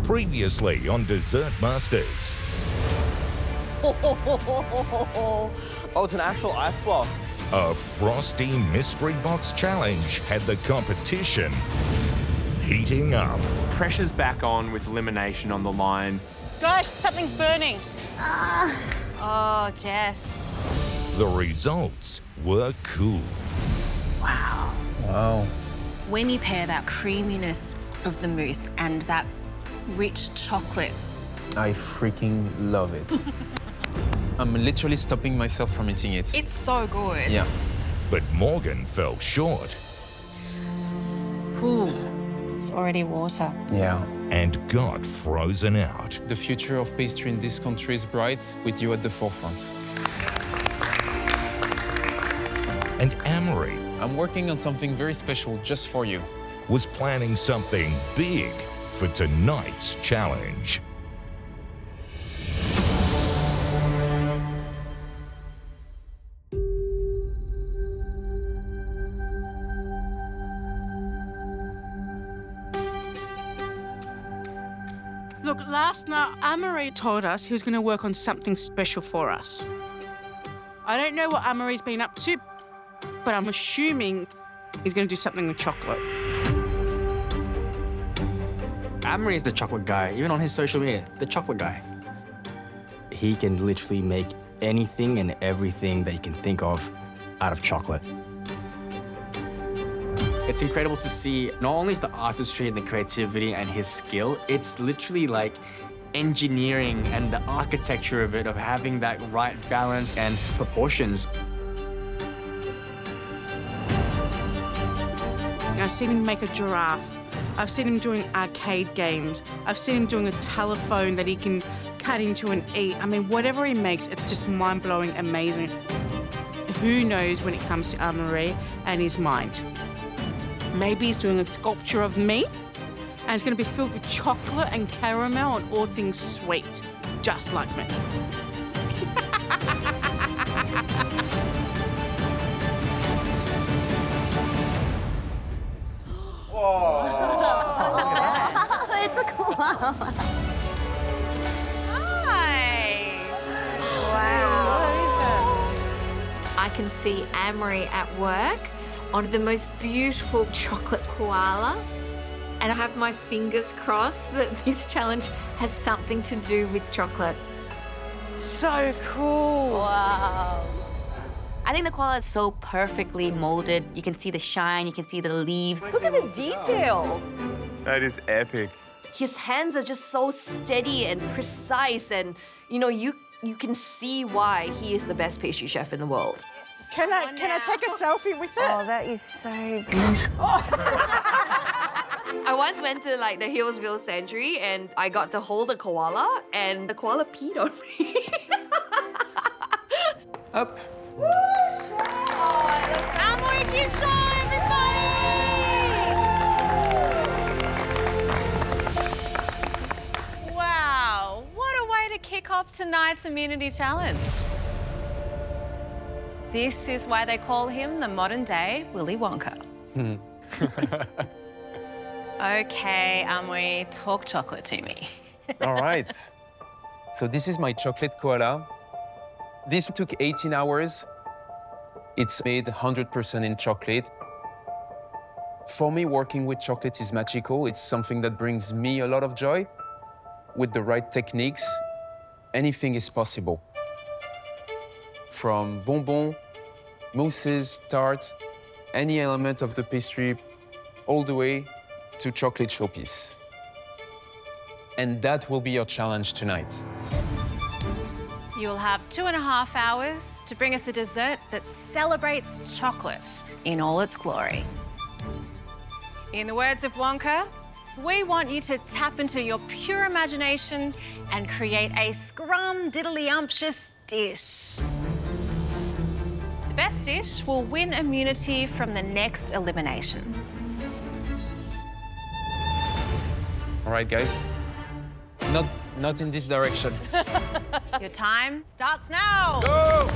Previously on Dessert Masters. Oh, it's an actual ice block. A frosty mystery box challenge had the competition heating up. Pressure's back on with elimination on the line. Gosh, something's burning. Oh, Jess. The results were cool. Wow. When you pair that creaminess of the mousse and that rich chocolate. I freaking love it. I'm literally stopping myself from eating it. It's so good. Yeah. But Morgan fell short Ooh, it's already water. Yeah. and got frozen out. The future of pastry in this country is bright with you at the forefront. And Amory I'm working on something very special just for you. was planning something big for tonight's challenge. Look, last night, Amory told us he was going to work on something special for us. I don't know what Amory's been up to, but I'm assuming he's going to do something with chocolate. Amory is the chocolate guy, even on his social media, the chocolate guy. He can literally make anything and everything that you can think of out of chocolate. It's incredible to see not only the artistry and the creativity and his skill, it's literally like engineering and the architecture of it, of having that right balance and proportions. I've seen him make a giraffe. I've seen him doing arcade games. I've seen him doing a telephone that he can cut into and eat. I mean, whatever he makes, it's just mind-blowing, amazing. Who knows when it comes to Amory and his mind? Maybe he's doing a sculpture of me, and it's going to be filled with chocolate and caramel and all things sweet, just like me. It's a koala. Hi. I can see Amory at work on the most beautiful chocolate koala. And I have my fingers crossed that this challenge has something to do with chocolate. So cool. Wow. I think the koala is so perfectly molded. You can see the shine, you can see the leaves. Look at the detail. That is epic. His hands are just so steady and precise, and you can see why he is the best pastry chef in the world. Can I take a selfie with it? Oh, that is so beautiful. I once went to the Hillsville Sanctuary and I got to hold a koala, and the koala peed on me. Up. Amory, Guichon, everybody! Wow, what a way to kick off tonight's immunity challenge. This is why they call him the modern-day Willy Wonka. Okay, Amory, talk chocolate to me. All right. So this is my chocolate koala. This took 18 hours. It's made 100% in chocolate. For me, working with chocolate is magical. It's something that brings me a lot of joy. With the right techniques, anything is possible. From bonbons, mousses, tart, any element of the pastry, all the way to chocolate showpiece. And that will be your challenge tonight. You'll have 2.5 hours to bring us a dessert that celebrates chocolate in all its glory. In the words of Wonka, we want you to tap into your pure imagination and create a scrum-diddly-umptious dish. The best dish will win immunity from the next elimination. All right, guys. Not in this direction. Your time starts now. Go!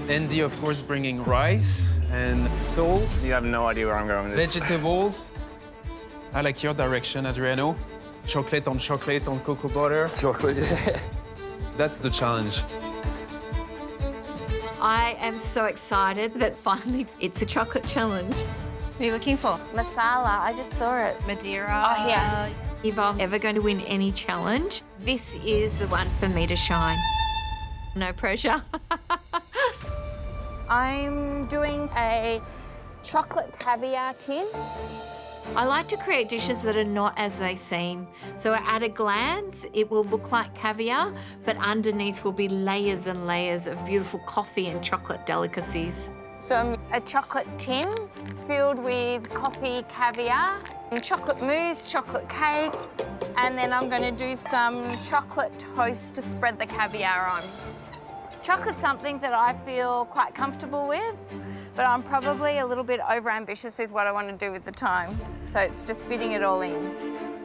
Andy, of course, bringing rice and salt, You have no idea where I'm going with this. vegetables. I like your direction, Adriano. Chocolate on cocoa butter. Chocolate, yeah. That's the challenge. I am so excited that finally it's a chocolate challenge. What are you looking for? Masala, I just saw it. Madeira. Oh, here. If I'm ever going to win any challenge, this is the one for me to shine. No pressure. I'm doing a chocolate caviar tin. I like to create dishes that are not as they seem. So at a glance, it will look like caviar, but underneath will be layers and layers of beautiful coffee and chocolate delicacies. So I'm a chocolate tin filled with coffee, caviar, and chocolate mousse, chocolate cake, and then I'm going to do some chocolate toast to spread the caviar on. Chocolate's something that I feel quite comfortable with, but I'm probably a little bit overambitious with what I want to do with the time. So it's just fitting it all in.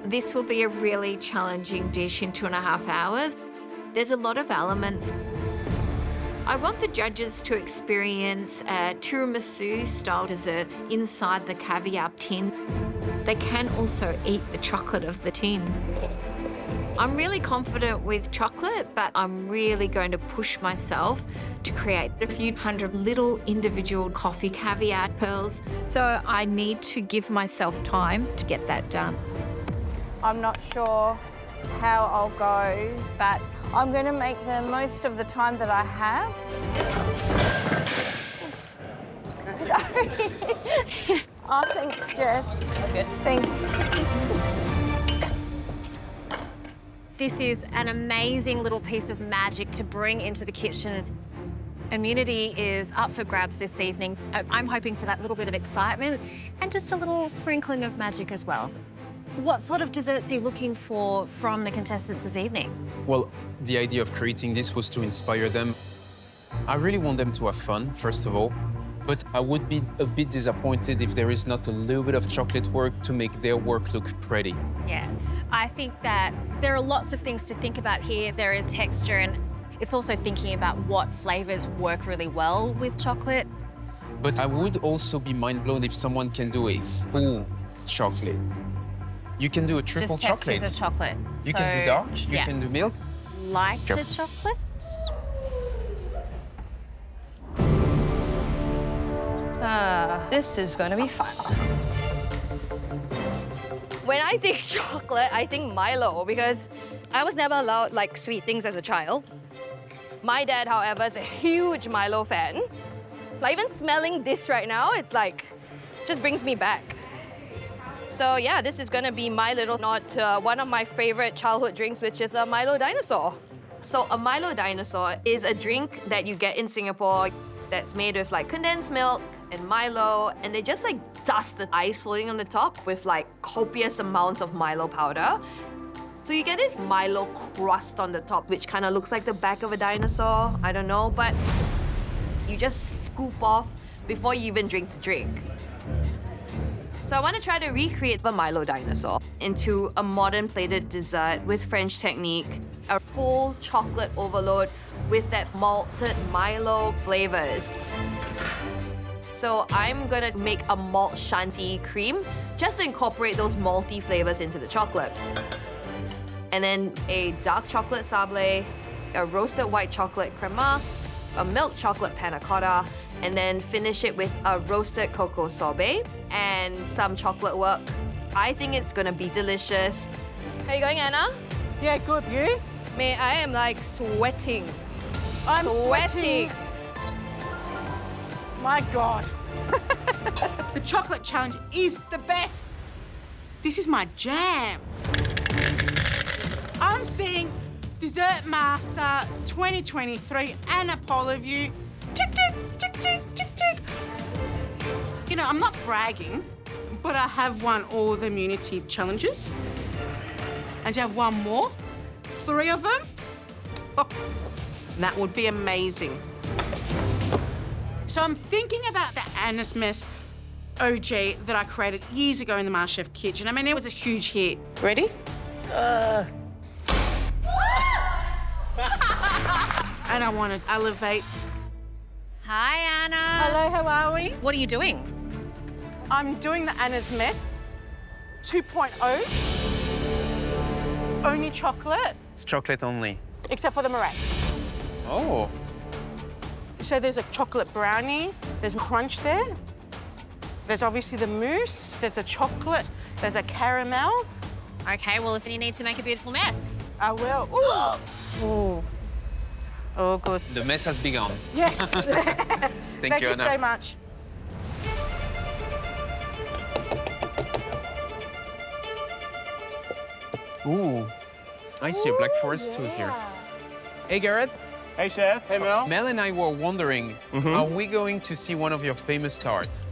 This will be a really challenging dish in 2.5 hours. There's a lot of elements. I want the judges to experience a tiramisu-style dessert inside the caviar tin. They can also eat the chocolate of the tin. I'm really confident with chocolate, but I'm really going to push myself to create a few hundred little individual coffee caviar pearls. So I need to give myself time to get that done. I'm not sure how I'll go, but I'm going to make the most of the time that I have. Sorry. Oh, thanks, Jess. Good. Thank you. This is an amazing little piece of magic to bring into the kitchen. Immunity is up for grabs this evening. I'm hoping for that little bit of excitement and just a little sprinkling of magic as well. What sort of desserts are you looking for from the contestants this evening? Well, the idea of creating this was to inspire them. I really want them to have fun, first of all, but I would be a bit disappointed if there is not a little bit of chocolate work to make their work look pretty. Yeah, I think that there are lots of things to think about here. There is texture, and it's also thinking about what flavors work really well with chocolate. But I would also be mind blown if someone can do a full chocolate. You can do a triple Just chocolate. textures of chocolate. You can do dark, you yeah. can do milk. Lighter chocolate. This is going to be fun. When I think chocolate, I think Milo because I was never allowed like sweet things as a child. My dad, however, is a huge Milo fan. Like even smelling this right now, it's like, just brings me back. So yeah, this is gonna be my little nod to one of my favorite childhood drinks, which is a Milo Dinosaur. So a Milo Dinosaur is a drink that you get in Singapore that's made with like condensed milk and Milo, and they just like dust the ice floating on the top with like copious amounts of Milo powder. So you get this Milo crust on the top, which kind of looks like the back of a dinosaur. I don't know, but you just scoop off before you even drink the drink. So I want to try to recreate the Milo Dinosaur into a modern plated dessert with French technique, a full chocolate overload with that malted Milo flavors. So I'm gonna make a malt shanty cream just to incorporate those malty flavors into the chocolate. And then a dark chocolate sablé, a roasted white chocolate crema, a milk chocolate panna cotta, and then finish it with a roasted cocoa sorbet and some chocolate work. I think it's gonna be delicious. How you going, Anna? Yeah, good. You? Man, I am like sweating. I'm Sweating. sweating. My God. The chocolate challenge is the best. This is my jam. I'm seeing Dessert Master 2023 Anna Poloview. Tick, tick, tick, tick, tick, tick. You know, I'm not bragging, but I have won all the immunity challenges. And you have one more? 3 of them? Oh, that would be amazing. So I'm thinking about the Anna's Mess OG that I created years ago in the MasterChef kitchen. I mean, it was a huge hit. Ready? And I want to elevate Hi, Anna. Hello, how are we? What are you doing? I'm doing the Anna's Mess 2.0. Only chocolate, It's chocolate only. except for the meringue. Oh. So there's a chocolate brownie, there's crunch there. There's obviously the mousse, there's a chocolate, there's a caramel. Okay, well, if you need to make a beautiful mess. I will. Ooh. Ooh. Oh, good. The mess has begun. Yes. Thank you, you Anna. so much. Ooh. I see a Black Forest too here. Hey, Garrett. Hey, Chef. Hey, Mel. Mel and I were wondering, are we going to see one of your famous tarts?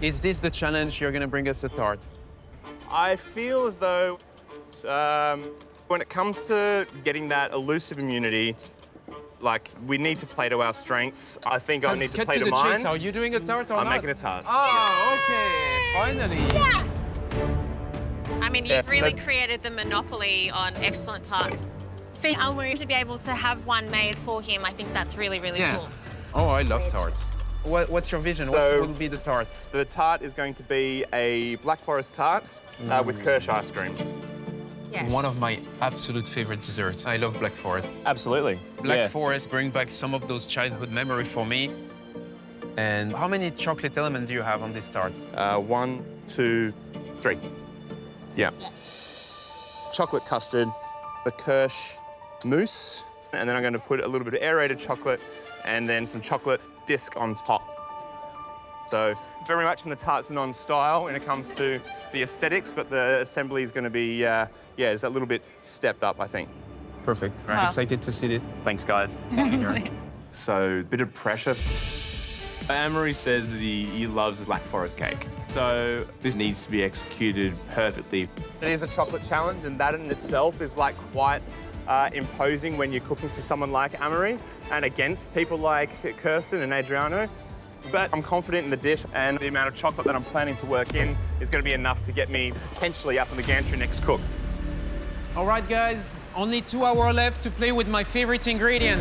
Is this the challenge? You're going to bring us a tart? I feel as though when it comes to getting that elusive immunity, like, we need to play to our strengths. I think I need to Cut play to to the mine. chase. Are you doing a tart or I'm not? making a tart. Oh, okay. Finally. I mean, you've really created the monopoly on excellent tarts. For Amory to be able to have one made for him, I think that's really, really cool. Oh, I love tarts. What's your vision? So- What will be the tart? The tart is going to be a Black Forest tart with Kirsch ice cream. Yes. One of my absolute favorite desserts. I love Black Forest. Absolutely. Black Forest bring back some of those childhood memories for me. And how many chocolate elements do you have on this tart? 1, 2, 3. Yeah. Chocolate custard, the Kirsch mousse, and then I'm going to put a little bit of aerated chocolate and then some chocolate disc on top. So very much in the tarts and on style when it comes to the aesthetics, but the assembly is going to be, is a little bit stepped up, I think. Perfect. Wow. Excited to see this. Thanks, guys. So a bit of pressure. Amory says that he loves Black Forest cake. So this needs to be executed perfectly. It is a chocolate challenge, and that in itself is like quite imposing when you're cooking for someone like Amory and against people like Kirsten and Adriano. But I'm confident in the dish, and the amount of chocolate that I'm planning to work in is going to be enough to get me potentially up in the gantry next cook. All right, guys. Only 2 hours left to play with my favorite ingredient.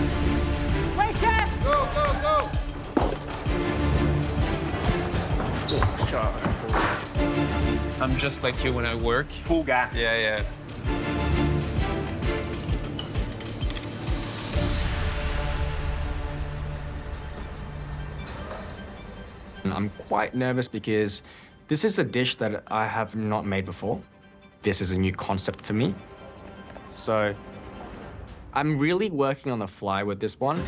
Wait, Chef! Go, go, go! I'm just like you when I work. Full gas. Yeah. I'm quite nervous because this is a dish that I have not made before. This is a new concept for me. So I'm really working on the fly with this one.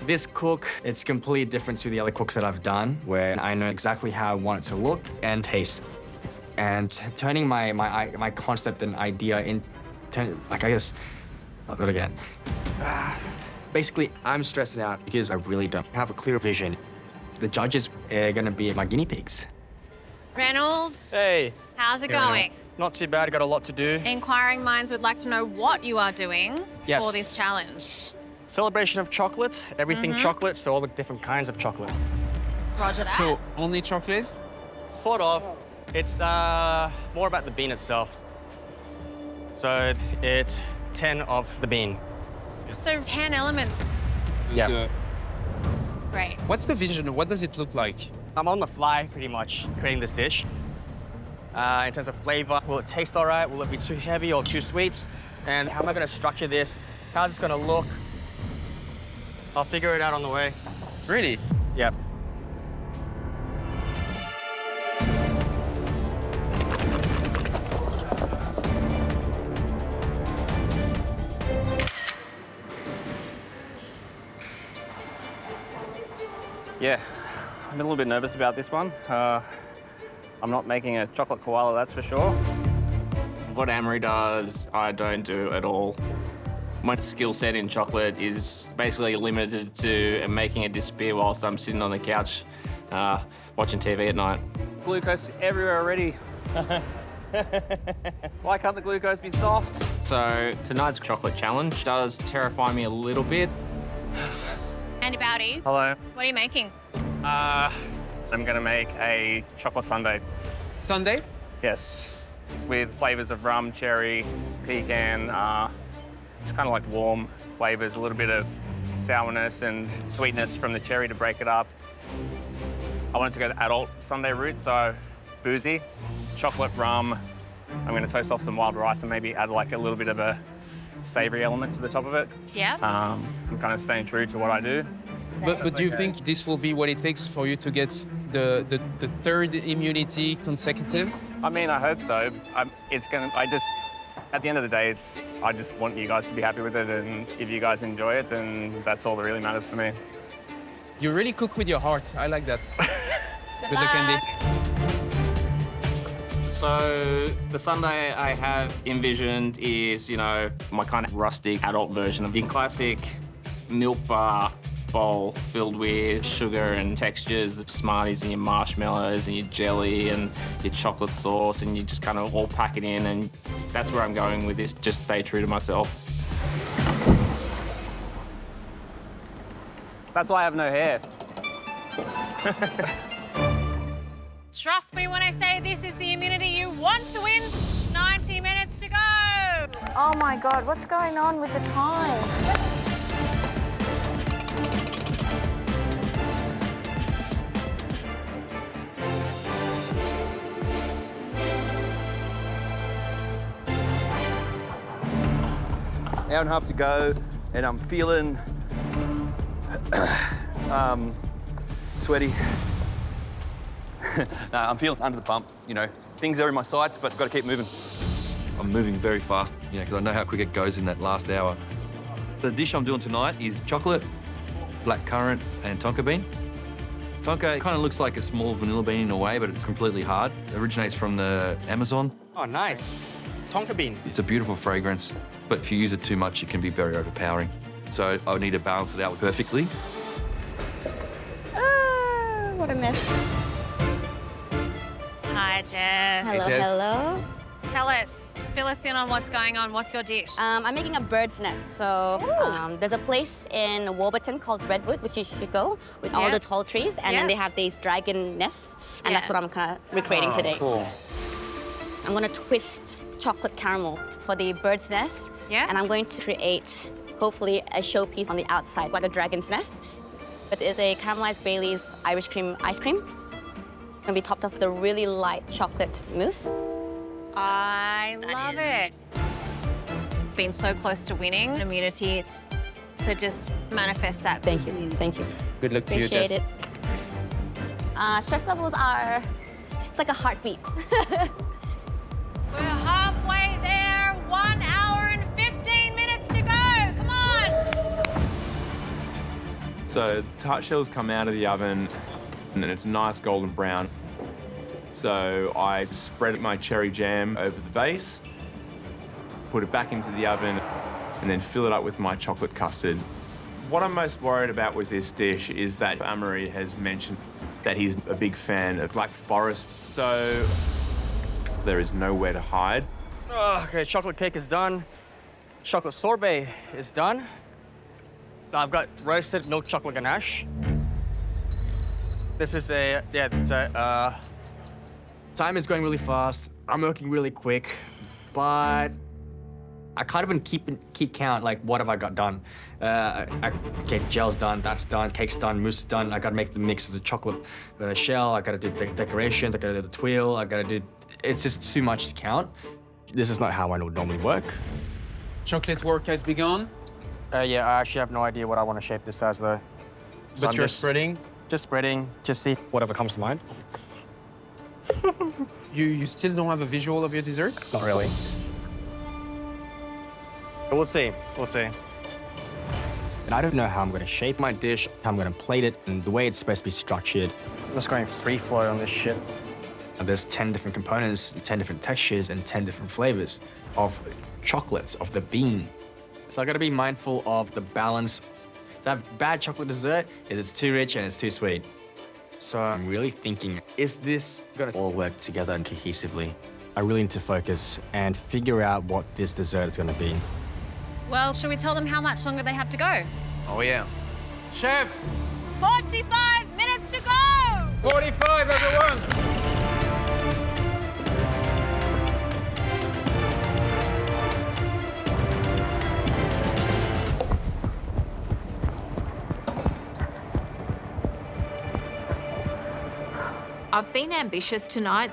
This cook, it's completely different to the other cooks that I've done, where I know exactly how I want it to look and taste. And turning my concept and idea I'll do it again. Basically, I'm stressing out because I really don't have a clear vision. The judges are gonna be my guinea pigs. Reynolds, Hey. how's it going? Not too bad. Got a lot to do. Inquiring minds would like to know what you are doing Yes. for this challenge. Celebration of chocolate. Everything chocolate, so all the different kinds of chocolate. Roger that. So, only chocolate? Sort of. It's more about the bean itself. So it's 10 of the bean. So 10 elements. Yeah. Great. What's the vision? What does it look like? I'm on the fly, pretty much, creating this dish. In terms of flavor, will it taste all right? Will it be too heavy or too sweet? And how am I going to structure this? How's this going to look? I'll figure it out on the way. Really? Yep. Yeah, I'm a little bit nervous about this one. I'm not making a chocolate koala, that's for sure. What Amory does, I don't do at all. My skill set in chocolate is basically limited to making it disappear whilst I'm sitting on the couch watching TV at night. Glucose everywhere already. Why can't the glucose be soft? So tonight's chocolate challenge does terrify me a little bit. Andy Bowdy, Hello. what are you making? I'm gonna make a chocolate sundae. Sunday? Yes, with flavors of rum, cherry, pecan, just kind of like warm flavors, a little bit of sourness and sweetness from the cherry to break it up. I wanted to go the adult sundae route, so boozy, chocolate rum. I'm going to toast off some wild rice and maybe add like a little bit of a savoury element to the top of it. Yeah. I'm kind of staying true to what I do. But do you think this will be what it takes for you to get the third immunity consecutive? I mean, I hope so. At the end of the day, I just want you guys to be happy with it, and if you guys enjoy it, then that's all that really matters for me. You really cook with your heart. I like that. Good luck, Andy. So the sundae I have envisioned is, you know, my kind of rustic adult version of the classic milk bar bowl filled with sugar and textures, Smarties and your marshmallows and your jelly and your chocolate sauce, and you just kind of all pack it in, and that's where I'm going with this. Just stay true to myself. That's why I have no hair. Trust me when I say this is the immunity you want to win. 90 minutes to go. Oh my God, what's going on with the time? Hour and a half to go, and I'm feeling sweaty. No, I'm feeling under the pump, you know. Things are in my sights, but I've got to keep moving. I'm moving very fast, you know, because I know how quick it goes in that last hour. The dish I'm doing tonight is chocolate, black currant, and tonka bean. Tonka kind of looks like a small vanilla bean in a way, but it's completely hard. It originates from the Amazon. Oh, nice. Tonka bean. It's a beautiful fragrance, but if you use it too much, it can be very overpowering. So I need to balance it out perfectly. What a mess. Hi, Jess. Hello, hello. Tell us, fill us in on what's going on. What's your dish? I'm making a bird's nest. So there's a place in Warburton called Redwood, which you should go, with all the tall trees. And then they have these dragon nests. And that's what I'm kind of recreating today. Cool. I'm going to twist chocolate caramel for the bird's nest. Yeah. And I'm going to create, hopefully, a showpiece on the outside, like a dragon's nest. It is a caramelized Bailey's Irish cream ice cream. It's going to be topped off with a really light chocolate mousse. I love it. It's been so close to winning immunity, so just manifest that. Thank you, thank you. Good luck to you, Jess. Appreciate it. Stress levels are, it's like a heartbeat. We're halfway there. 1 hour and 15 minutes to go. Come on. So tart shells come out of the oven, and then it's nice golden brown. So I spread my cherry jam over the base, put it back into the oven, and then fill it up with my chocolate custard. What I'm most worried about with this dish is that Amory has mentioned that he's a big fan of Black Forest, so there is nowhere to hide. Okay, chocolate cake is done. Chocolate sorbet is done. I've got roasted milk chocolate ganache. This is time is going really fast. I'm working really quick, but I can't even keep count, like, what have I got done? Okay, gel's done, that's done, cake's done, mousse is done. I gotta make the mix of the chocolate shell. I gotta do the decorations, I gotta do the twirl, it's just too much to count. This is not how I would normally work. Chocolate work has begun. Yeah, I actually have no idea what I want to shape this as, though. But you're spreading? Just spreading, just see whatever comes to mind. You still don't have a visual of your dessert? Not really. But we'll see, we'll see. And I don't know how I'm gonna shape my dish, how I'm gonna plate it, and the way it's supposed to be structured. I'm just going free flow on this shit. And there's 10 different components, 10 different textures, and 10 different flavors of chocolates, of the bean. So I gotta be mindful of the balance. To have bad chocolate dessert is it's too rich and it's too sweet. So I'm really thinking, is this gonna all work together and cohesively? I really need to focus and figure out what this dessert is gonna be. Well, should we tell them how much longer they have to go? Oh, yeah. Chefs! 45 minutes to go! 45, everyone! I've been ambitious tonight.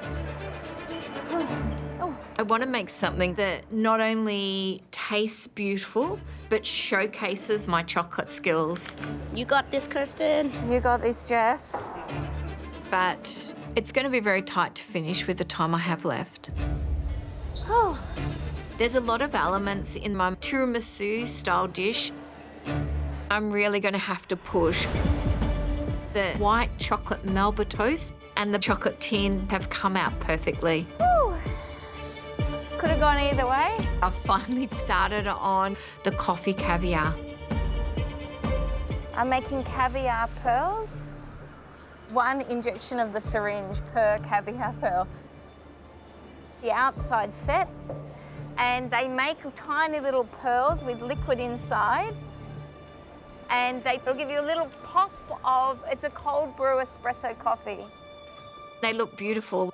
I want to make something that not only tastes beautiful, but showcases my chocolate skills. You got this, Kirsten. You got this, Jess. But it's going to be very tight to finish with the time I have left. Oh. There's a lot of elements in my tiramisu-style dish. I'm really going to have to push. The white chocolate Melba toast and the chocolate tin have come out perfectly. Ooh. Could have gone either way. I've finally started on the coffee caviar. I'm making caviar pearls. 1 injection of the syringe per caviar pearl. The outside sets, and they make tiny little pearls with liquid inside. And they'll give you a little pop of, it's a cold brew espresso coffee. They look beautiful,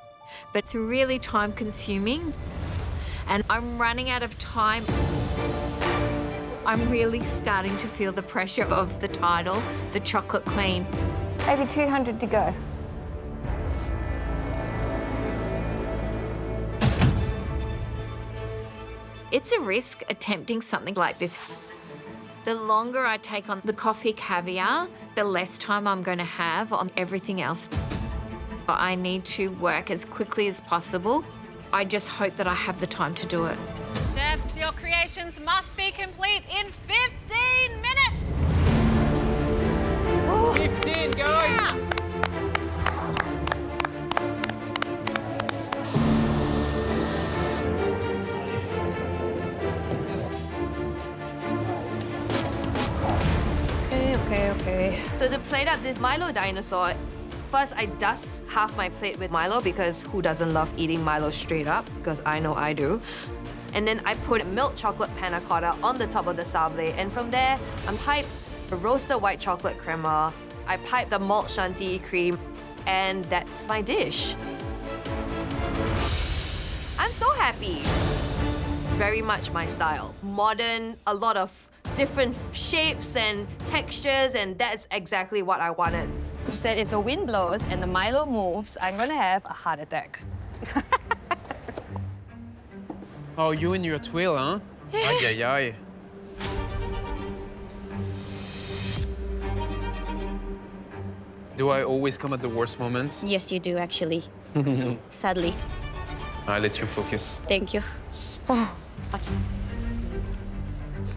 but it's really time-consuming. And I'm running out of time. I'm really starting to feel the pressure of the title, the Chocolate Queen. Maybe 200 to go. It's a risk attempting something like this. The longer I take on the coffee caviar, the less time I'm going to have on everything else. I need to work as quickly as possible. I just hope that I have the time to do it. Chefs, your creations must be complete in 15 minutes. 15, guys. Yeah. Okay. So to plate up this Milo Dinosaur, first I dust half my plate with Milo because who doesn't love eating Milo straight up? Because I know I do. And then I put milk chocolate panna cotta on the top of the sablé, and from there, I pipe a roasted white chocolate crema, I pipe the malt chantilly cream, and that's my dish. I'm so happy. Very much my style. Modern, a lot of different shapes and textures, and that's exactly what I wanted. Said if the wind blows and the Milo moves, I'm gonna have a heart attack. Oh, you and your twill, huh? Ay, ay, ay. Do I always come at the worst moments? Yes, you do, actually. Sadly. I'll let you focus. Thank you.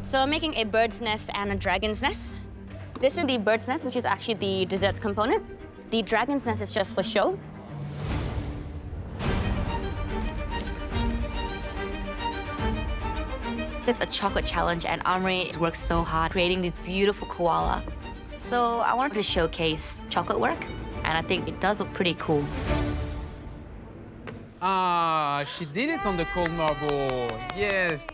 So I'm making a bird's nest and a dragon's nest. This is the bird's nest, which is actually the desserts component. The dragon's nest is just for show. It's a chocolate challenge, and Amory works so hard creating this beautiful koala. So I wanted to showcase chocolate work, and I think it does look pretty cool. Ah, she did it on the cold marble. Yes.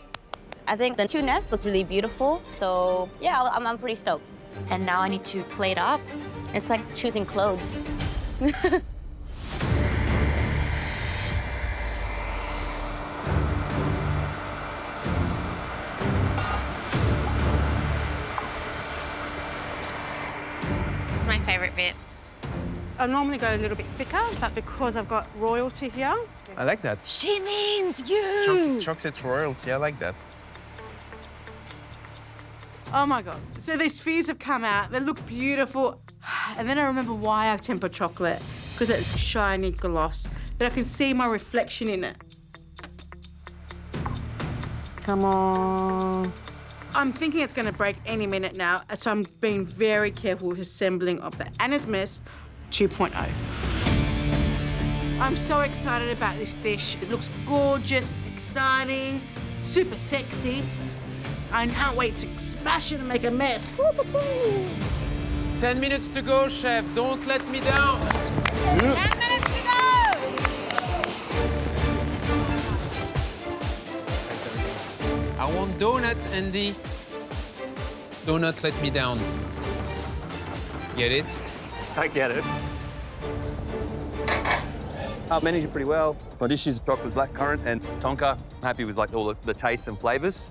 I think the 2 nests look really beautiful, so yeah, I'm pretty stoked. And now I need to plate up. It's like choosing clothes. This is my favourite bit. I normally go a little bit thicker, but because I've got royalty here. I like that. She means you! Chocolate's royalty, I like that. Oh my God. So these spheres have come out, they look beautiful. And then I remember why I temper chocolate, because it's shiny gloss, that I can see my reflection in it. Come on. I'm thinking it's gonna break any minute now, so I'm being very careful with assembling of the Anna's Mess 2.0. I'm so excited about this dish. It looks gorgeous, it's exciting, super sexy. I can't wait to smash it and make a mess. 10 minutes to go, chef. Don't let me down. 10 minutes to go! I want donuts, Andy. Donut, let me down. Get it? I get it. I've managed it pretty well. My dish is chocolate blackcurrant and tonka. I'm happy with like all the tastes and flavours.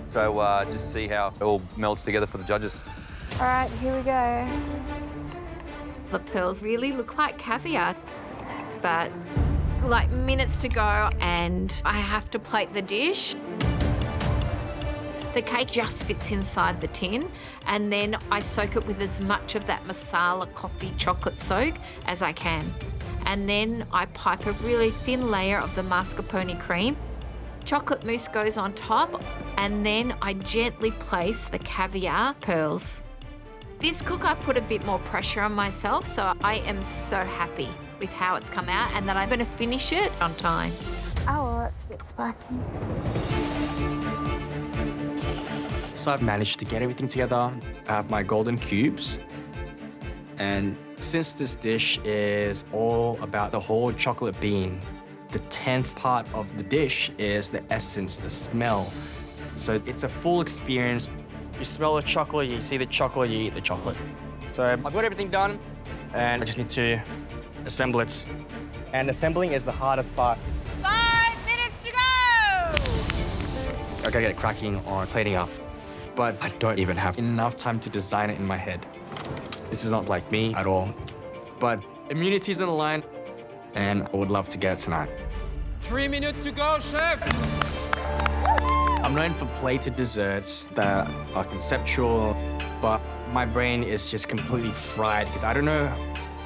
So just see how it all melds together for the judges. All right, here we go. The pearls really look like caviar. but like minutes to go and I have to plate the dish. The cake just fits inside the tin, and then I soak it with as much of that masala coffee chocolate soak as I can. And then I pipe a really thin layer of the mascarpone cream. Chocolate mousse goes on top, and then I gently place the caviar pearls. This cook, I put a bit more pressure on myself, so I am so happy with how it's come out and that I'm going to finish it on time. Oh, well, that's a bit spiky. So I've managed to get everything together. I have my golden cubes. And since this dish is all about the whole chocolate bean, the 10th part of the dish is the essence, the smell. So it's a full experience. You smell the chocolate, you see the chocolate, you eat the chocolate. So I've got everything done, and I just need to assemble it. And assembling is the hardest part. 5 minutes to go! I gotta get cracking on plating up. But I don't even have enough time to design it in my head. This is not like me at all. But immunity's on the line, and I would love to get it tonight. 3 minutes to go, chef! I'm known for plated desserts that are conceptual, but my brain is just completely fried because I don't know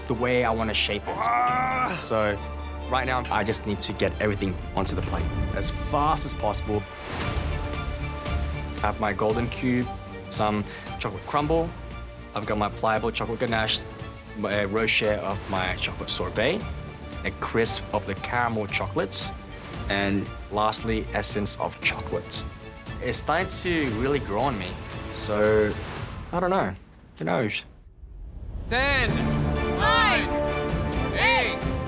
the way I want to shape it. So right now, I just need to get everything onto the plate as fast as possible. I have my golden cube, some chocolate crumble. I've got my pliable chocolate ganache, a rocher of my chocolate sorbet, a crisp of the caramel chocolates, and lastly, essence of chocolate. It's starting to really grow on me, so I don't know. Who knows? 10, 9, 8, 7,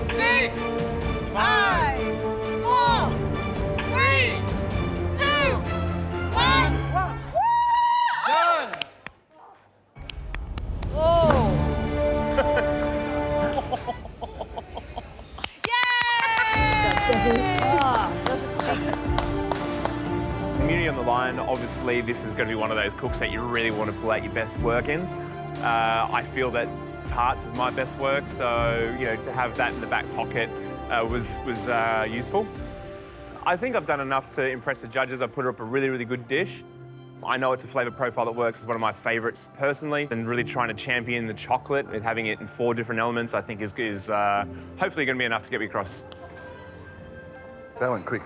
6, 5, 4, 3, 2, 1. done! Community on the line, obviously this is going to be one of those cooks that you really want to pull out your best work in. I feel that Tarts is my best work, so to have that in the back pocket was useful. I think I've done enough to impress the judges. I put up a really, really good dish. I know it's a flavour profile that works. It's one of my favourites personally, and really trying to champion the chocolate and having it in 4 different elements, I think is hopefully going to be enough to get me across. That went quick.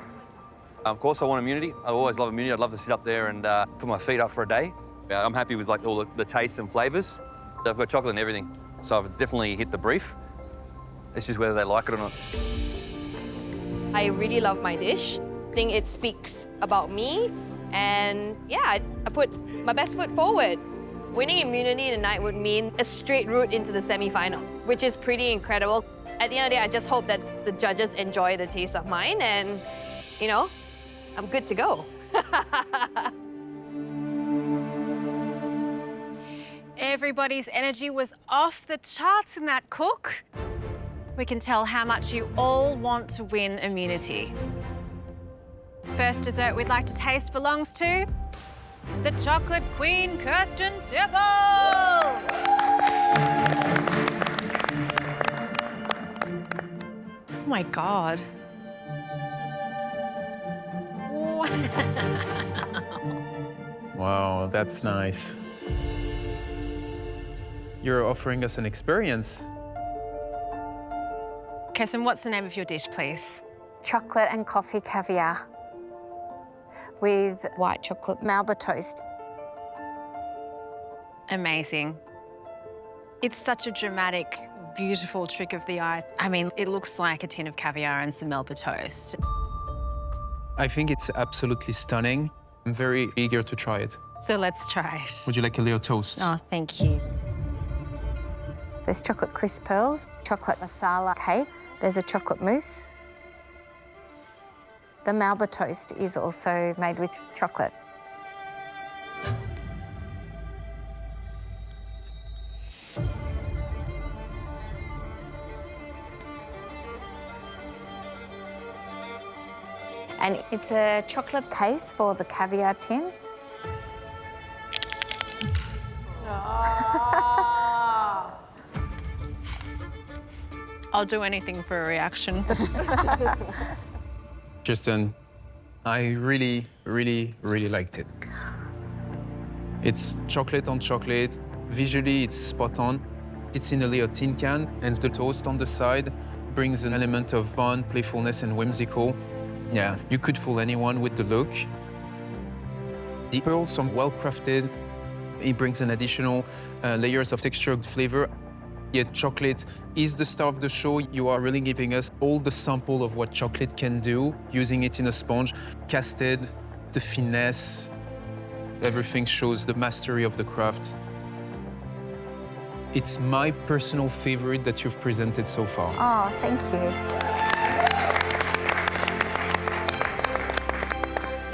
Of course, I want immunity. I always love immunity. I'd love to sit up there and put my feet up for a day. I'm happy with like all the tastes and flavours. I've got chocolate and everything, so I've definitely hit the brief. It's just whether they like it or not. I really love my dish. I think it speaks about me, and yeah, I put my best foot forward. Winning immunity tonight would mean a straight route into the semi-final, which is pretty incredible. At the end of the day, I just hope that the judges enjoy the taste of mine, and I'm good to go. Everybody's energy was off the charts in that cook. We can tell how much you all want to win immunity. First dessert we'd like to taste belongs to the Chocolate Queen, Kirsten Tipples. Oh my God. Wow, that's nice. You're offering us an experience. Kirsten, what's the name of your dish, please? Chocolate and coffee caviar with white chocolate Melba toast. Amazing. It's such a dramatic, beautiful trick of the eye. I mean, it looks like a tin of caviar and some Melba toast. I think it's absolutely stunning. I'm very eager to try it. So let's try it. Would you like a little toast? Oh, thank you. There's chocolate crisp pearls, chocolate masala cake. There's a chocolate mousse. The Melba toast is also made with chocolate. And it's a chocolate case for the caviar tin. I'll do anything for a reaction. Kirsten, I really, really, really liked it. It's chocolate on chocolate. Visually, it's spot on. It's in a little tin can, and the toast on the side brings an element of fun, playfulness, and whimsical. Yeah, you could fool anyone with the look. The pearls are well crafted. It brings an additional layers of textured flavor. Yet chocolate is the star of the show. You are really giving us all the sample of what chocolate can do, using it in a sponge, casted, the finesse. Everything shows the mastery of the craft. It's my personal favorite that you've presented so far. Oh, thank you.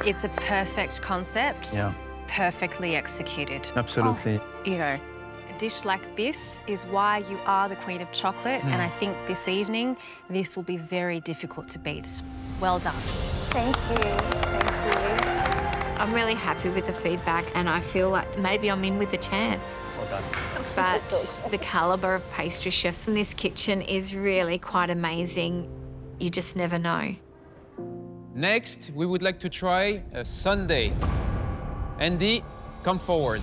It's a perfect concept, Yeah. perfectly executed. Absolutely. You know, a dish like this is why you are the queen of chocolate, and I think this evening, this will be very difficult to beat. Well done. Thank you. Thank you. I'm really happy with the feedback, and I feel like maybe I'm in with a chance. Well done. But the calibre of pastry chefs in this kitchen is really quite amazing. You just never know. Next, we would like to try a sundae. Andy, come forward.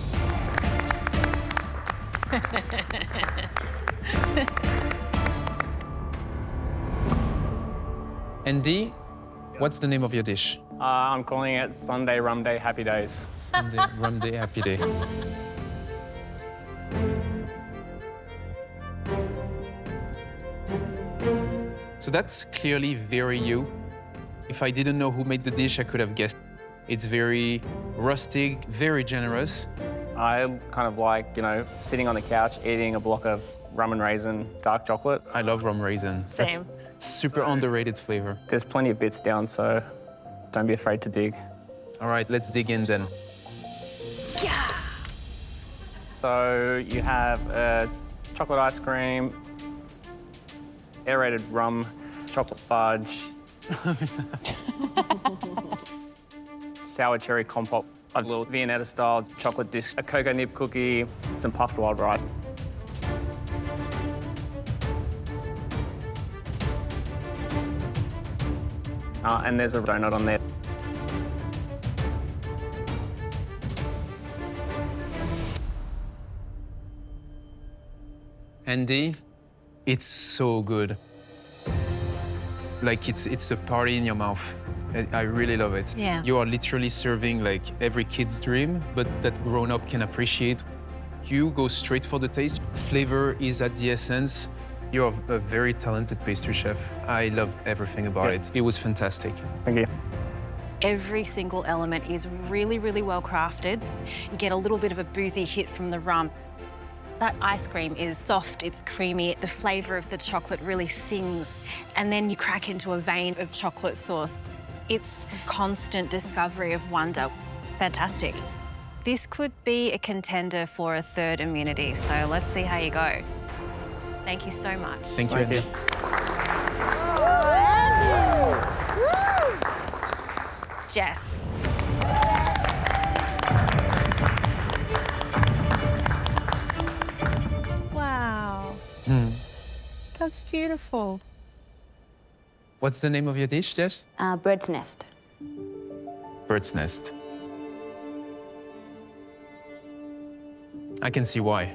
Andy, what's the name of your dish? I'm calling it Sunday Rum Day Happy Days. Sunday Rum Day Happy Day. So that's clearly very you. If I didn't know who made the dish, I could have guessed. It's very rustic, very generous. I kind of like, you know, sitting on the couch eating a block of rum and raisin dark chocolate. I love rum raisin. Same. That's super underrated flavor. There's plenty of bits down, so don't be afraid to dig. All right, let's dig in then. So you have chocolate ice cream, aerated rum, chocolate fudge, sour cherry compote, a little Viennetta-style chocolate disc, a cocoa nib cookie, some puffed wild rice. And there's a donut on there. Andy, it's so good. Like it's a party in your mouth. I really love it. Yeah. You are literally serving like every kid's dream, but that grown-up can appreciate. You go straight for the taste. Flavor is at the essence. You're a very talented pastry chef. I love everything about it. It was fantastic. Thank you. Every single element is really, really well crafted. You get a little bit of a boozy hit from the rum. That ice cream is soft, it's creamy, the flavour of the chocolate really sings, and then you crack into a vein of chocolate sauce. It's constant discovery of wonder. Fantastic. This could be a contender for a third immunity, so let's see how you go. Thank you so much. Thank you, Andy. Jess. Wow. That's beautiful. What's the name of your dish, Jess? Bird's nest. Bird's nest. I can see why.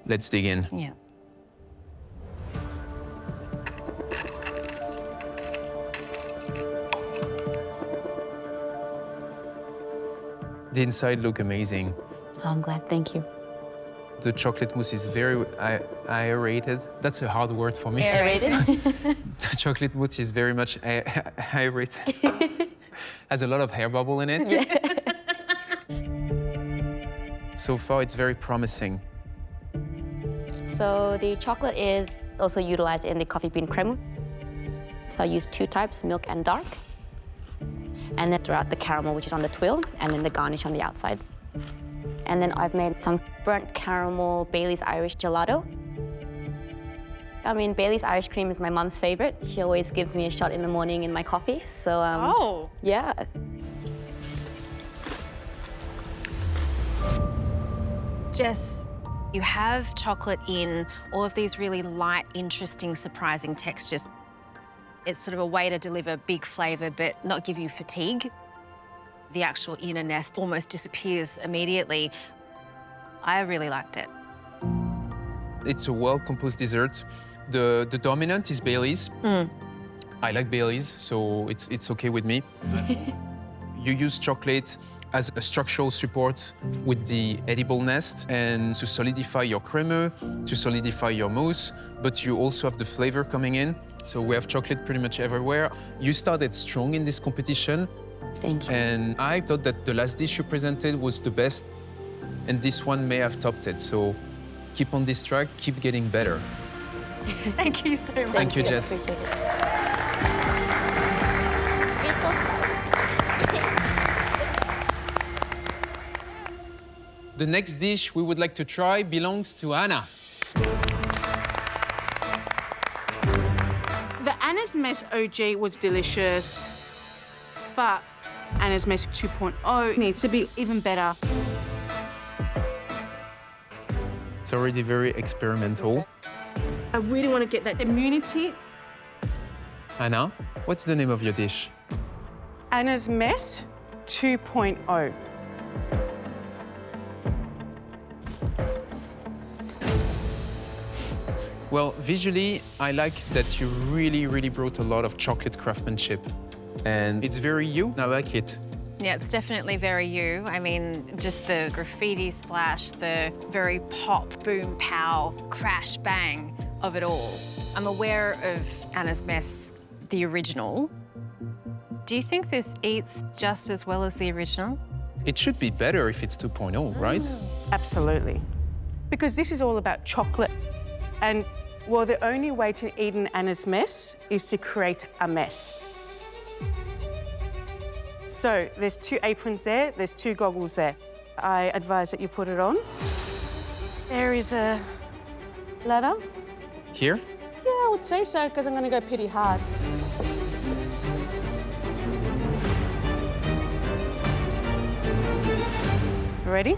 Let's dig in. Yeah. The inside look amazing. Oh, I'm glad, thank you. The chocolate mousse is very aerated. That's a hard word for me. Aerated? The chocolate mousse is very much aerated. Has a lot of hair bubble in it. Yeah. So far, it's very promising. So the chocolate is also utilized in the coffee bean creme. So I use two types, milk and dark. And then throughout the caramel, which is on the twill, and then the garnish on the outside. And then I've made some burnt caramel Bailey's Irish Gelato. I mean, Bailey's Irish cream is my mom's favorite. She always gives me a shot in the morning in my coffee. So, yeah. Jess, You have chocolate in all of these really light, interesting, surprising textures. It's sort of a way to deliver big flavour but not give you fatigue. The actual inner nest almost disappears immediately. I really liked it. It's a well-composed dessert. The dominant is Baileys. I like Baileys, so it's okay with me. You use chocolate as a structural support with the edible nest and to solidify your crème, to solidify your mousse, but you also have the flavor coming in. So we have chocolate pretty much everywhere. You started strong in this competition. Thank you. And I thought that the last dish you presented was the best, and this one may have topped it. So keep on this track, keep getting better. Thank you so much. Thank you, Jess. Appreciate it. Crystal slice. The next dish we would like to try belongs to Anna. The Anna's Mess OG was delicious, but Anna's Mess 2.0 needs to be even better. It's already very experimental. I really want to get that immunity. Anna, what's the name of your dish? Anna's Mess 2.0. Well, visually, I like that you really brought a lot of chocolate craftsmanship. And it's very you, I like it. Yeah, it's definitely very you. I mean, just the graffiti splash, the very pop, boom, pow, crash, bang of it all. I'm aware of Anna's Mess, the original. Do you think this eats just as well as the original? It should be better if it's 2.0, right? Absolutely. Because this is all about chocolate. And, well, the only way to eat an Anna's Mess is to create a mess. So there's 2 aprons there, there's 2 goggles there. I advise that you put it on. There is a ladder. Here? Yeah, I would say so, because I'm going to go pretty hard. Ready?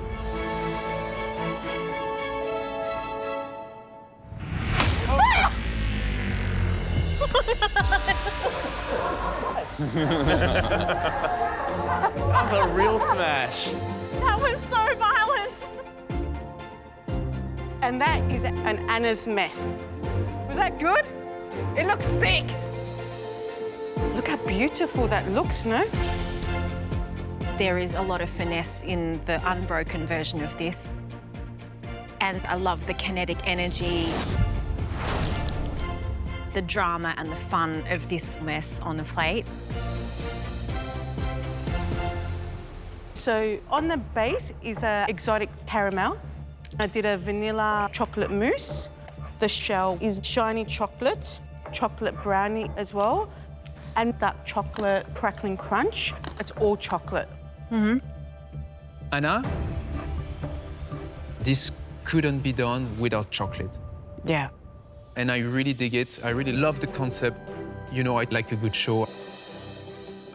That was a real smash. That was so violent. And that is an Anna's Mess. Was that good? It looks sick. Look how beautiful that looks, no? There is a lot of finesse in the unbroken version of this. And I love the kinetic energy, the drama and the fun of this mess on the plate. So on the base is an exotic caramel. I did a vanilla chocolate mousse. The shell is shiny chocolate, chocolate brownie as well, and dark chocolate crackling crunch. It's all chocolate. Anna, this couldn't be done without chocolate. Yeah. And I really dig it. I really love the concept. You know, I like a good show.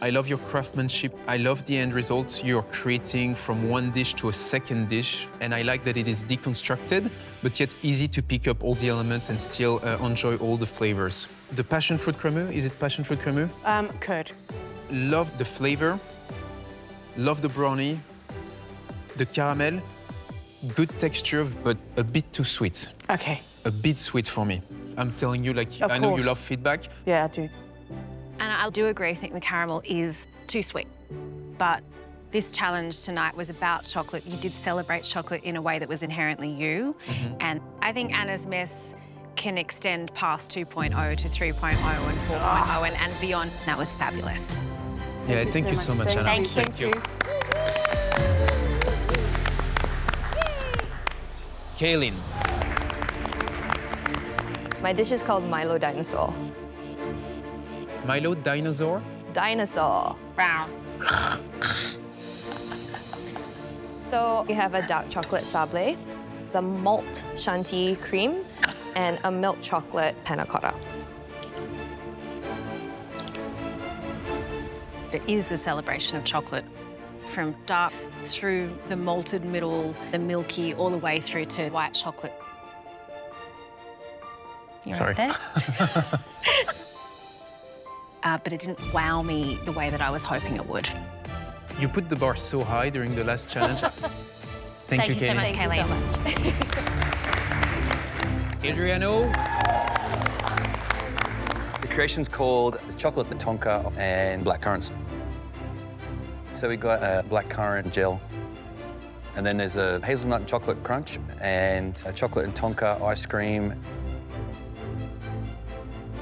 I love your craftsmanship. I love the end result you're creating from one dish to a second dish. And I like that it is deconstructed, but yet easy to pick up all the elements and still enjoy all the flavors. The passion fruit crème, is it passion fruit crème? Curd. Love the flavor. Love the brownie. The caramel. Good texture, but a bit too sweet. Okay. A bit sweet for me. I'm telling you, like, I know you love feedback. Yeah, I do. And I do agree, I think the caramel is too sweet. But this challenge tonight was about chocolate. You did celebrate chocolate in a way that was inherently you. And I think Anna's Mess can extend past 2.0 to 3.0 and 4.0 and beyond. That was fabulous. Yeah, thank you so much, Anna. Thank you. Kaylin. My dish is called Milo Dinosaur. Milo Dinosaur? Dinosaur. Wow. So you have a dark chocolate sablé, it's a malt shanty cream, and a milk chocolate panna cotta. It is a celebration of chocolate from dark through the malted middle, the milky, all the way through to white chocolate. You're Sorry. right there. But it didn't wow me the way that I was hoping it would. You put the bar so high during the last challenge. Thank you, so much, Thank you Kayleen. so Adriano. The creation's called chocolate, the tonka, and black currants. So we got a black currant gel, and then there's a hazelnut and chocolate crunch, and a chocolate and tonka ice cream.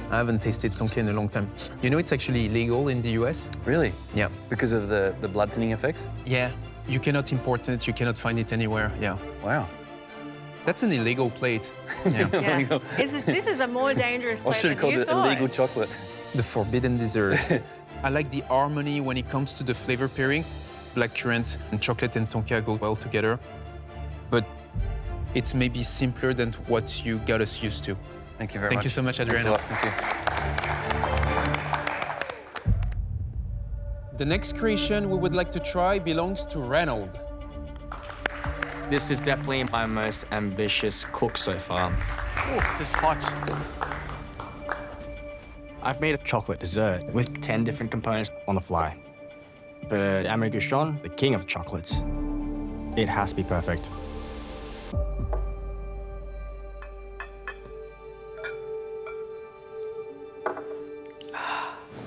I haven't tasted tonka in a long time. You know, it's actually illegal in the US. Really? Yeah. Because of the blood thinning effects? Yeah. You cannot import it. You cannot find it anywhere. Yeah. Wow. That's an illegal plate. Yeah. Yeah. This is a more dangerous I plate should have than called you it thought. illegal chocolate. The forbidden dessert. I like the harmony when it comes to the flavor pairing. Black currant and chocolate and tonka go well together. But it's maybe simpler than what you got us used to. Thank you very much. Thank you so much, Thanks a Adriano. lot. Thank you. The next creation we would like to try belongs to Reynold. This is definitely my most ambitious cook so far. Oh, this is hot. I've made a chocolate dessert with 10 different components on the fly. But Amory Guichon, the king of chocolates, it has to be perfect.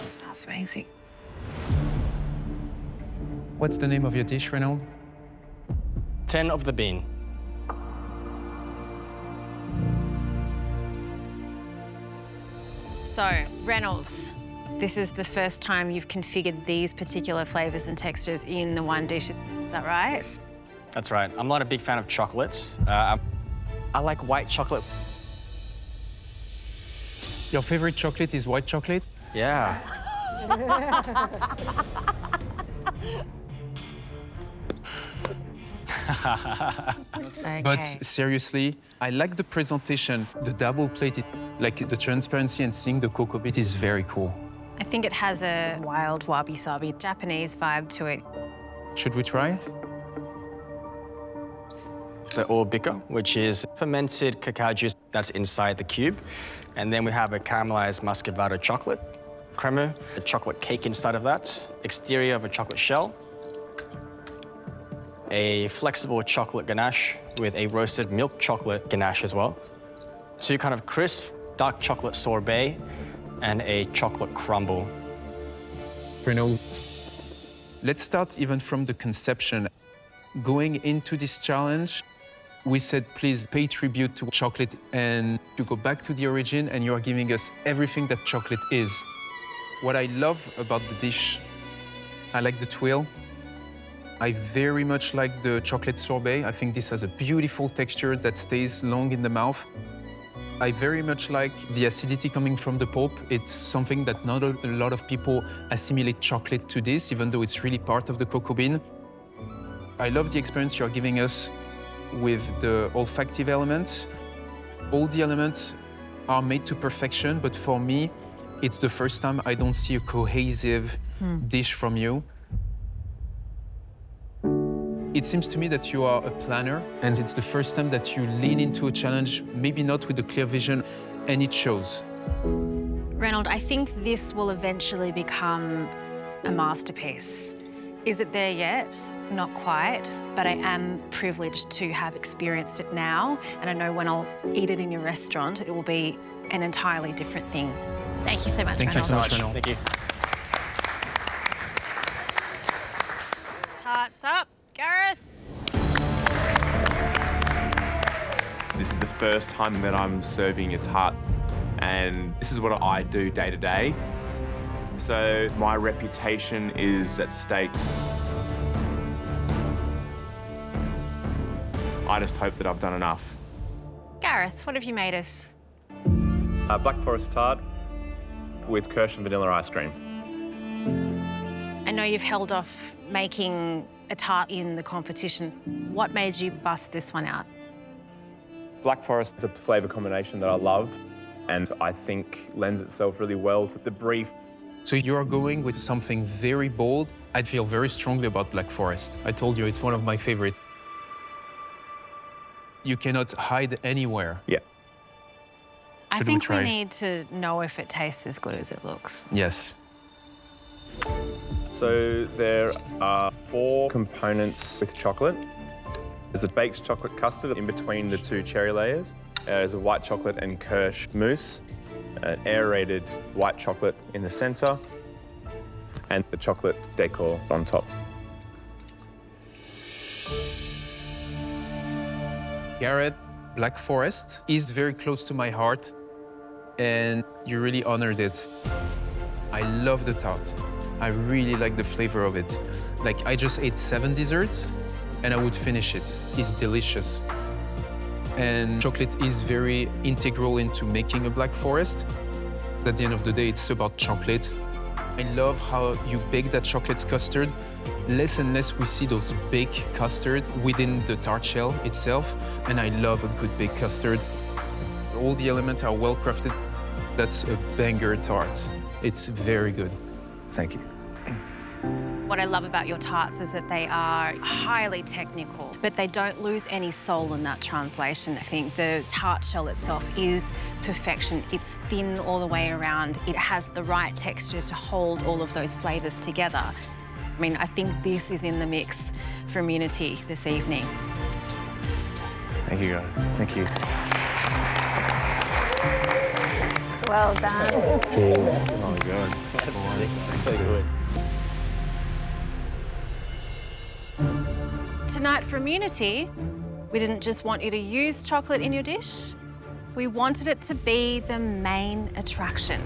It smells amazing. What's the name of your dish, Reynold? 10 of the bean. So, Reynolds, this is the first time you've configured these particular flavors and textures in the one dish. Is that right? That's right. I'm not a big fan of chocolate. I like white chocolate. Your favorite chocolate is white chocolate? Yeah. Okay. But seriously, I like the presentation, the double plated, like the transparency and seeing the cocoa bit is very cool. I think it has a wild wabi-sabi Japanese vibe to it. Should we try? The Arabica, which is fermented cacao juice that's inside the cube. And then we have a caramelized muscovado chocolate, crema, a chocolate cake inside of that, exterior of a chocolate shell, a flexible chocolate ganache with a roasted milk chocolate ganache as well, two kind of crisp dark chocolate sorbet, and a chocolate crumble. Reynold, let's start even from the conception. Going into this challenge, we said, please pay tribute to chocolate and to go back to the origin, and you are giving us everything that chocolate is. What I love about the dish, I like the twill. I very much like the chocolate sorbet. I think this has a beautiful texture that stays long in the mouth. I very much like the acidity coming from the pulp. It's something that not a lot of people assimilate chocolate to this, even though it's really part of the cocoa bean. I love the experience you're giving us with the olfactive elements. All the elements are made to perfection, but for me, it's the first time I don't see a cohesive dish from you. It seems to me that you are a planner, and it's the first time that you lean into a challenge, maybe not with a clear vision, and it shows. Reynold, I think this will eventually become a masterpiece. Is it there yet? Not quite, but I am privileged to have experienced it now, and I know when I'll eat it in your restaurant, it will be an entirely different thing. Thank you so much, Thank you Reynold. so much, Reynold. Thank you. Tarts up, Gareth. This is the first time that I'm serving a tart, and this is what I do day to day. So my reputation is at stake. I just hope that I've done enough. Gareth, what have you made us? Black Forest tart with Kirsch and vanilla ice cream. I know you've held off making a tart in the competition. What made you bust this one out? Black Forest is a flavour combination that I love and I think lends itself really well to the brief. So you're going with something very bold, I feel very strongly about Black Forest. I told you it's one of my favorites. You cannot hide anywhere. Yeah. I Should think we we try? need to know if it tastes as good as it looks. Yes. So there are 4 components with chocolate. There's a baked chocolate custard in between the 2 cherry layers. There's a white chocolate and Kirsch mousse, an aerated white chocolate in the center, and the chocolate decor on top. Garrett, Black Forest is very close to my heart, and you really honored it. I love the tart. I really like the flavor of it. Like, I just ate 7 desserts, and I would finish it. It's delicious. And chocolate is very integral into making a Black Forest. At the end of the day, it's about chocolate. I love how you bake that chocolate custard. Less and less we see those baked custard within the tart shell itself, and I love a good baked custard. All the elements are well crafted. That's a banger tart. It's very good. Thank you. What I love about your tarts is that they are highly technical, but they don't lose any soul in that translation. I think the tart shell itself is perfection. It's thin all the way around. It has the right texture to hold all of those flavors together. I mean, I think this is in the mix for immunity this evening. Thank you, guys. Thank you. Well done. Oh my God. That's so good. Tonight for immunity, we didn't just want you to use chocolate in your dish. We wanted it to be the main attraction.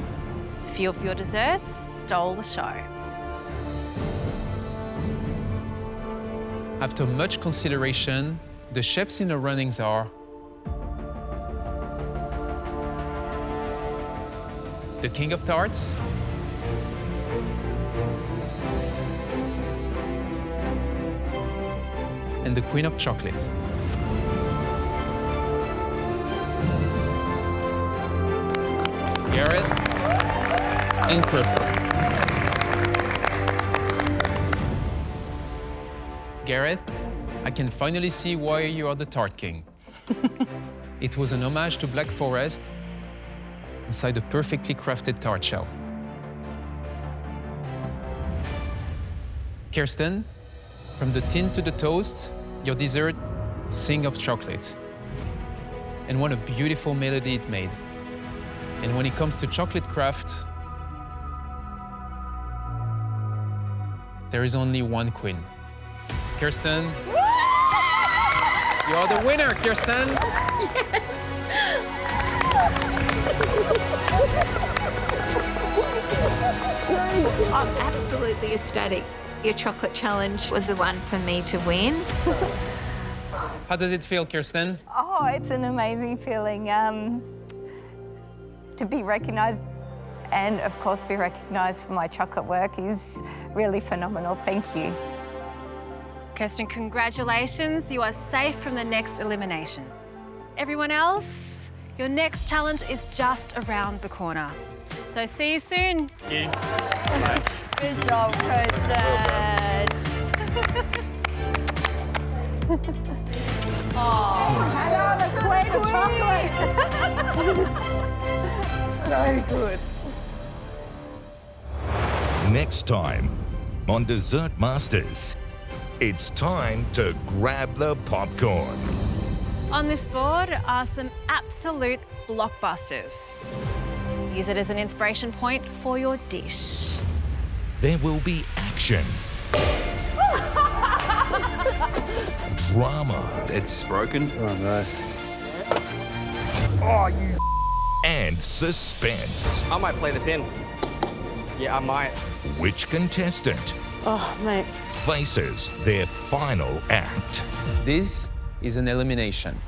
A few of your desserts stole the show. After much consideration, the chefs in the runnings are the King of Tarts, and the Queen of Chocolate. Garrett and Kirsten. Garrett, I can finally see why you are the Tart King. It was an homage to Black Forest inside a perfectly crafted tart shell. Kirsten, from the tin to the toast, your dessert, sing of chocolate. And what a beautiful melody it made. And when it comes to chocolate craft, there is only one queen. Kirsten, you are the winner, Kirsten. Yes. I'm absolutely ecstatic. Your chocolate challenge was the one for me to win. How does it feel, Kirsten? Oh, it's an amazing feeling to be recognised and, of course, be recognised for my chocolate work is really phenomenal. Thank you. Kirsten, congratulations. You are safe from the next elimination. Everyone else, your next challenge is just around the corner. So see you soon. Thank you. Bye. Good job, Kirsten. Oh, hello, the queen of chocolate. So good. Next time on Dessert Masters, it's time to grab the popcorn. On this board are some absolute blockbusters. Use it as an inspiration point for your dish. There will be action, drama that's broken. Oh no. Oh, you. and suspense. I might play the pin. Yeah, I might. Which contestant Oh, mate. faces their final act? This is an elimination.